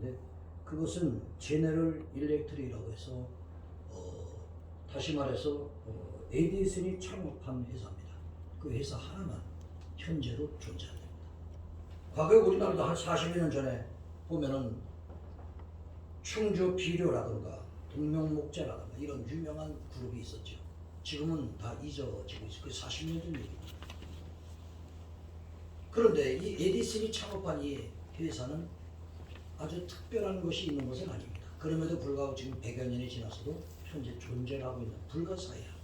있는데 그것은 제너럴 일렉트릭이라고 해서 다시 말해서 에디슨이 창업한 회사입니다. 그 회사 하나만 현재도 존재합니다. 과거에 우리나라도 한 40여 년 전에 보면은 충주 비료라든가 동명목재라든가 이런 유명한 그룹이 있었죠. 지금은 다 잊어지고 있어요. 그 40년 전 얘기입니다. 그런데 이 에디슨이 창업한 이 회사는 아주 특별한 것이 있는 것은 아닙니다. 그럼에도 불구하고 지금 100여 년이 지나서도 현재 존재하고 있는 불가사의한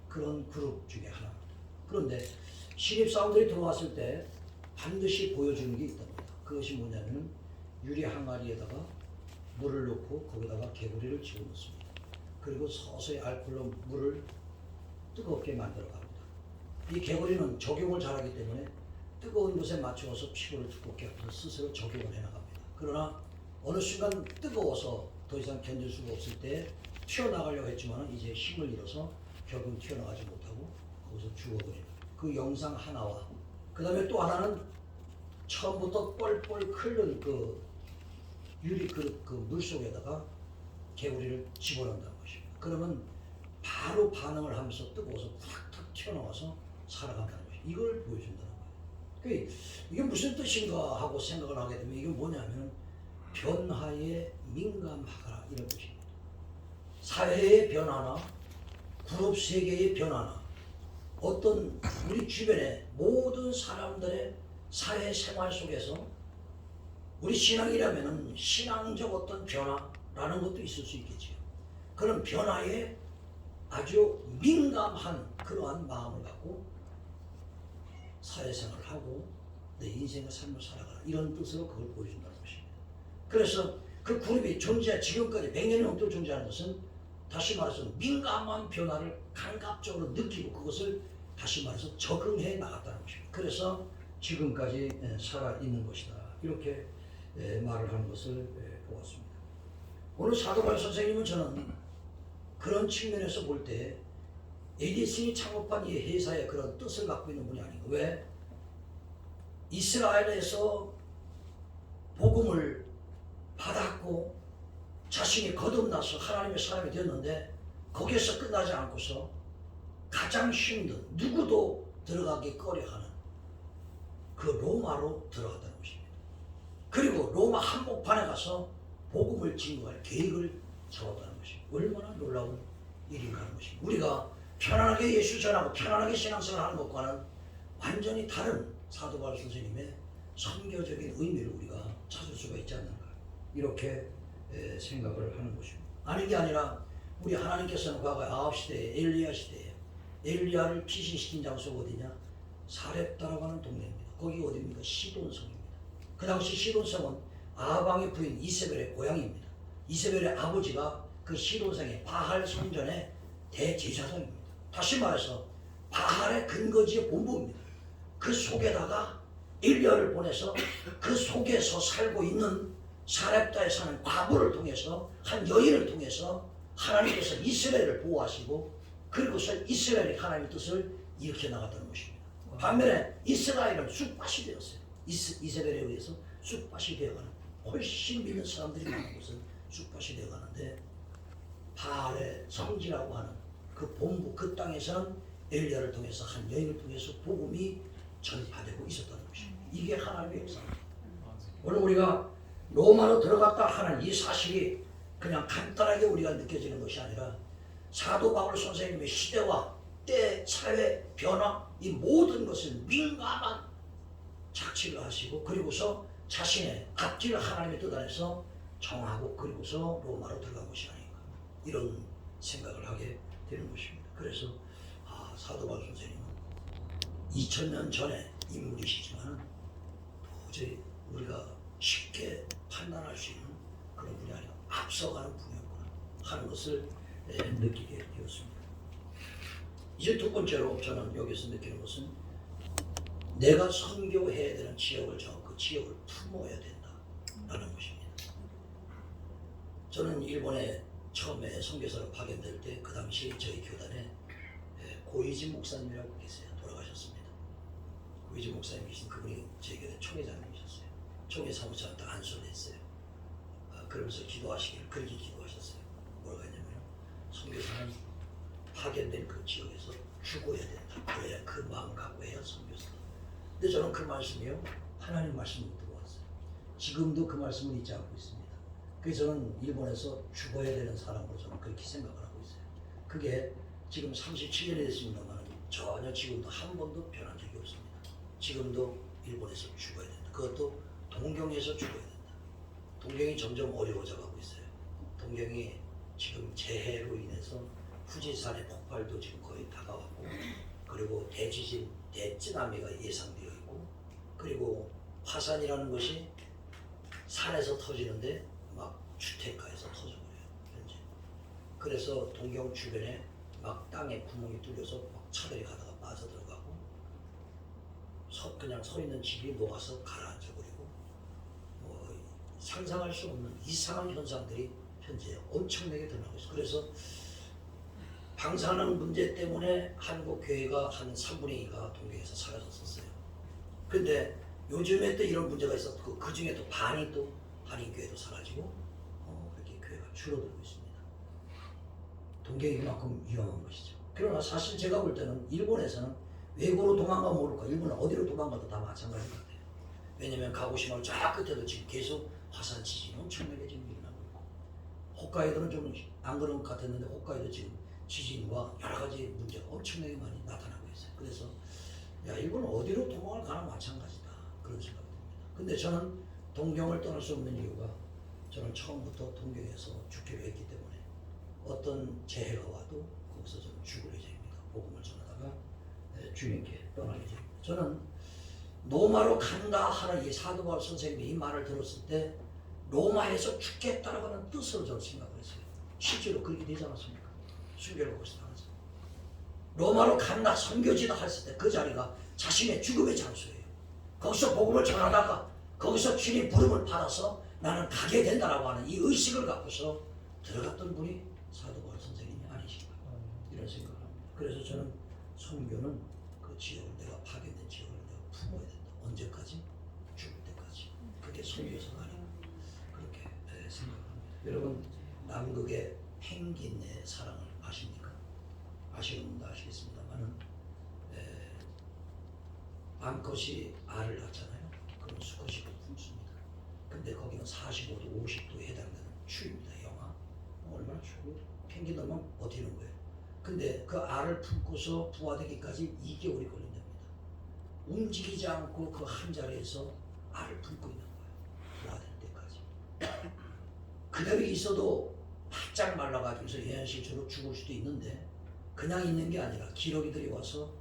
그런 그룹 중에 하나입니다. 그런데 신입사원들이 들어왔을 때 반드시 보여주는 게 있답니다. 그것이 뭐냐면 유리 항아리에다가 물을 넣고 거기다가 개구리를 집어넣습니다. 그리고 서서히 알코올로 물을 뜨겁게 만들어 갑니다. 이 개구리는 적용을 잘하기 때문에 뜨거운 곳에 맞추어서 피부를 두껍게 하면서 스스로 적용을 해나갑니다. 그러나 어느 순간 뜨거워서 더 이상 견딜 수가 없을 때 튀어나가려고 했지만 이제 힘을 잃어서 결국 튀어나가지 못하고 거기서 죽어버리는 그 영상 하나와 그 다음에 또 하나는 처음부터 뻘뻘 끓는 그 유리 그 물속에다가 개구리를 집어넣는다는 것입니다. 그러면 바로 반응을 하면서 뜨거워서 탁탁 튀어나와서 살아간다는 것입니다. 이걸 보여준다는 거예요. 이게 무슨 뜻인가 하고 생각을 하게 되면 이게 뭐냐면 변화에 민감하라 이런 뜻입니다. 사회의 변화나 그룹 세계의 변화나 어떤 우리 주변의 모든 사람들의 사회생활 속에서 우리 신앙이라면 신앙적 어떤 변화라는 것도 있을 수 있겠지요. 그런 변화에 아주 민감한 그러한 마음을 갖고 사회생활을 하고 내 인생의 삶을 살아가라 이런 뜻으로 그걸 보여준다는 것입니다. 그래서 그 그룹이 지금까지 100년이 넘도록 존재하는 것은 다시 말해서 민감한 변화를 감각적으로 느끼고 그것을 다시 말해서 적응해 나갔다는 것입니다. 그래서 지금까지 살아있는 것이다. 이렇게 말을 하는 것을 보았습니다. 오늘 사도바울 선생님은 저는 그런 측면에서 볼 때 에디슨이 창업한 이 회사의 그런 뜻을 갖고 있는 분이 아닌가. 왜? 이스라엘에서 복음을 받았고 자신이 거듭나서 하나님의 사람이 되었는데 거기에서 끝나지 않고서 가장 힘든 누구도 들어가기 꺼려하는 그 로마로 들어갔다는 것입니다. 그리고 로마 한복판에 가서 복음을 증거할 계획을 세웠다는 것입니다. 얼마나 놀라운 일인가 하는 것입니다. 우리가 편안하게 예수 전하고 편안하게 신앙생활 하는 것과는 완전히 다른 사도바울 선생님의 선교적인 의미를 우리가 찾을 수가 있지 않는가 이렇게 생각을 하는 것입니다. 아닌 게 아니라 우리 하나님께서는 과거에 아합 시대에 엘리야 시대에 엘리야를 피신시킨 장소가 어디냐? 사렙다라고 하는 동네입니다. 거기 어디입니까? 시돈성입니다. 그 당시 시돈성은 아합 부인 이세벨의 고향입니다. 이세벨의 아버지가 그 시돈성의 바할 성전의 대제사장입니다. 다시 말해서 바할의 근거지의 본부입니다. 그 속에다가 엘리야를 보내서 그 속에서 살고 있는 사렙다에 사는 과부를 통해서 한 여인을 통해서 하나님께서 이스라엘을 보호하시고 그리고서 이스라엘이 하나님의 뜻을 일으켜 나갔다는 것입니다. 반면에 이스라엘은 쑥밭이 되었어요. 이세벨에 의해서 쑥밭이 되어가는 훨씬 믿는 사람들이 많은 곳은 쑥밭이 되어가는데 바알의 성지라고 하는 그 본부 그 땅에서는 엘리야를 통해서 한 여인을 통해서 복음이 전파되고 있었다는 것입니다. 이게 하나님의 역사입니다. 오늘 우리가 로마로 들어갔다 하는 이 사실이 그냥 간단하게 우리가 느껴지는 것이 아니라 사도 바울 선생님의 시대와 때 사회 변화 이 모든 것을 민감한 착취를 하시고 그리고서 자신의 앞길 하나님의 뜻 안에서 정하고 그리고서 로마로 들어간 것이 아닌가 이런 생각을 하게 되는 것입니다. 그래서 사도 바울 선생님은 2000년 전의 인물이시지만 도저히 우리가 쉽게 판단할 수 있는 그런 분이 아니라 앞서가는 분이었구나 하는 것을 느끼게 되었습니다. 이제 두 번째로 저는 여기서 느끼는 것은 내가 선교해야 되는 지역을 정하고 그 지역을 품어야 된다라는 것입니다. 저는 일본에 처음에 선교사로 파견될 때 그 당시 저희 교단에 고이지 목사님이라고 계세요. 돌아가셨습니다. 고이지 목사님 계신 그분이 저희 교단 총회장님이셨어요. 총회 사무처는 딱 안수를 했어요. 그러면서 기도하시기를 그렇게 기도하셨어요. 뭐라고 했냐면 선교사는 파견된 그 지역에서 죽어야 된다. 그래야 그 마음 갖고 해야 선교사다. 근데 저는 그 말씀이요 하나님 말씀을 듣고 왔어요. 지금도 그 말씀을 잊지 않고 있습니다. 그래서 저는 일본에서 죽어야 되는 사람으로 저는 그렇게 생각을 하고 있어요. 그게 지금 37년이 됐습니다만 전혀 지금도 한 번도 변한 적이 없습니다. 지금도 일본에서 죽어야 된다. 그것도 동경에서 죽어야 된다. 동경이 점점 어려워져 가고 있어요. 동경이 지금 재해로 인해서 후지산의 폭발도 지금 거의 다가왔고, 그리고 대지진, 대쓰나미가 예상되어 있고, 그리고 화산이라는 것이 산에서 터지는데 막 주택가에서 터져버려요. 현재. 그래서 동경 주변에 막 땅에 구멍이 뚫려서 막 차들이 가다가 빠져들어가고, 그냥 서 있는 집이 녹아서 가라앉아버리고, 뭐 상상할 수 없는 이상한 현상들이 현재 엄청나게 드러나고 있어요. 그래서 방사능 문제 때문에 한국 교회가 한 3분의 2가 동경에서 사라졌었어요. 근데 요즘에 또 이런 문제가 있었고, 그 중에 또 반이 또 한인교회도 사라지고, 그렇게 교회가 줄어들고 있습니다. 동경이 그만큼 위험한 것이죠. 그러나 사실 제가 볼 때는 일본에서는 외국으로 도망가면 모를까, 일본은 어디로 도망가도 다 마찬가지인 것 같아요. 왜냐면 가고시마 쫙 끝에도 지금 계속 화산 지진이 엄청나게 지금 일어나고 있고, 홋카이도는 좀 안 그런 것 같았는데 홋카이도 지금 지진과 여러 가지 문제가 엄청나게 많이 나타나고 있어요. 그래서 야, 일본은 어디로 도망을 가나 마찬가지다, 그런 생각이 듭니다. 근데 저는 동경을 떠날 수 없는 이유가, 저는 처음부터 동경에서 죽기로 했기 때문에 어떤 재해가 와도 거기서 저는 죽을 예정입니다. 복음을 전하다가 주님께 떠날 예정입니다. 저는 로마로 간다 하는 이 사도 바울 선생님이 이 말을 들었을 때 로마에서 죽겠다라고 하는 뜻으로 저는 생각을 했어요. 실제로 그렇게 되지 않았습니까? 순교를 거기서 당했어요. 로마로 간다, 선교지다 했을 때 그 자리가 자신의 죽음의 장소예요. 거기서 복음을 전하다가 거기서 주님 부름을 받아서 나는 가게 된다라고 하는 이 의식을 갖고서 들어갔던 분이 사도 바울 선생님이 아니신가, 이런 생각을 합니다. 그래서 저는 선교는 그 지역을, 내가 파견된 지역을 내가 품어야 된다. 언제까지? 죽을 때까지. 그게 선교사가 아닌가, 그렇게 생각합니다. 여러분, 남극의 펭귄의 사랑을 아십니까? 아시는 분도 아시겠습니다만은, 암컷이 알을 낳잖아요. 그럼 수컷이 품습니다. 근데 거기는 45도, 50도에 해당되는 추위입니다. 영하. 얼마나 추워? 펭귄들만 버티는 거예요. 근데 그 알을 품고서 부화되기까지 2개월이 걸린답니다. 움직이지 않고 그 한 자리에서 알을 품고 있는 거예요. 부화될 때까지. 그대로 있어도 바짝 말라가지고서 해안실처럼 죽을 수도 있는데, 그냥 있는 게 아니라 기러기들이 와서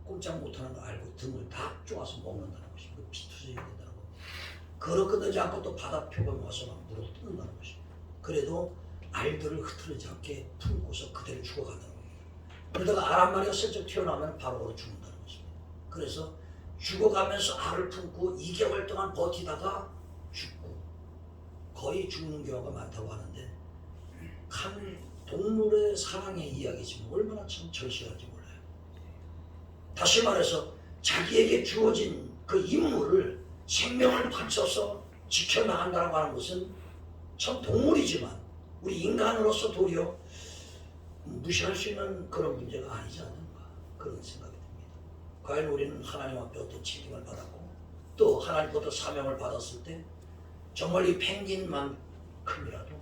꼼짝 못하는 걸 알고 등을 다 쪼아서 먹는다는 것입니다. 피투성이 된다는 겁니다. 그렇거든지 않고 또 바다 표범 와서 막 물어 뜯는다는 것입니다. 그래도 알들을 흐트러지지 않게 품고서 그대로 죽어간다는 겁니다. 그러다가 알 한 마리가 슬쩍 튀어나오면 바로 죽는다는 것입니다. 그래서 죽어가면서 알을 품고 2개월 동안 버티다가 죽고 거의 죽는 경우가 많다고 하는데, 한 동물의 사랑의 이야기지만 얼마나 참 절실한지 몰라요. 다시 말해서 자기에게 주어진 그 임무를 생명을 바쳐서 지켜나간다고 하는 것은 참 동물이지만 우리 인간으로서 도리어 무시할 수 있는 그런 문제가 아니지 않는가, 그런 생각이 듭니다. 과연 우리는 하나님 앞에 어떤 책임을 받았고 또 하나님부터 사명을 받았을 때 정말 이 펭귄만큼이라도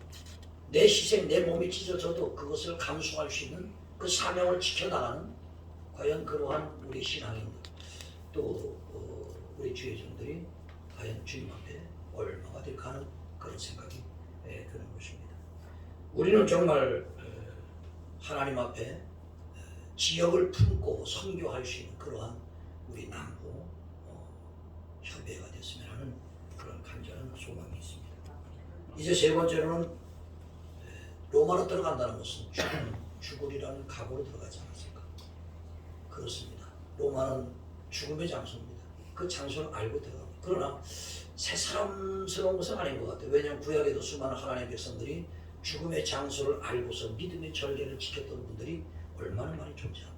내 희생, 내 몸이 찢어져도 그것을 감수할 수 있는 그 사명을 지켜나가는, 과연 그러한 우리 신앙인들, 또 우리 주의종들이 과연 주님 앞에 얼마가 될까 하는 그런 생각이 드는 것입니다. 우리는 정말 하나님 앞에 지역을 품고 선교할 수 있는 그러한 우리 남부 협회가 됐으면 하는 그런 간절한 소망이 있습니다. 이제 세 번째로는 로마로 들어간다는 것은 죽으리라는 각오로 들어가지 않았을까? 그렇습니다. 로마는 죽음의 장소입니다. 그 장소를 알고 들어갑니다. 그러나 새사람스러운 것은 아닌 것 같아요. 왜냐하면 구약에도 수많은 하나님의 백성들이 죽음의 장소를 알고서 믿음의 절개를 지켰던 분들이 얼마나 많이 존재합니다.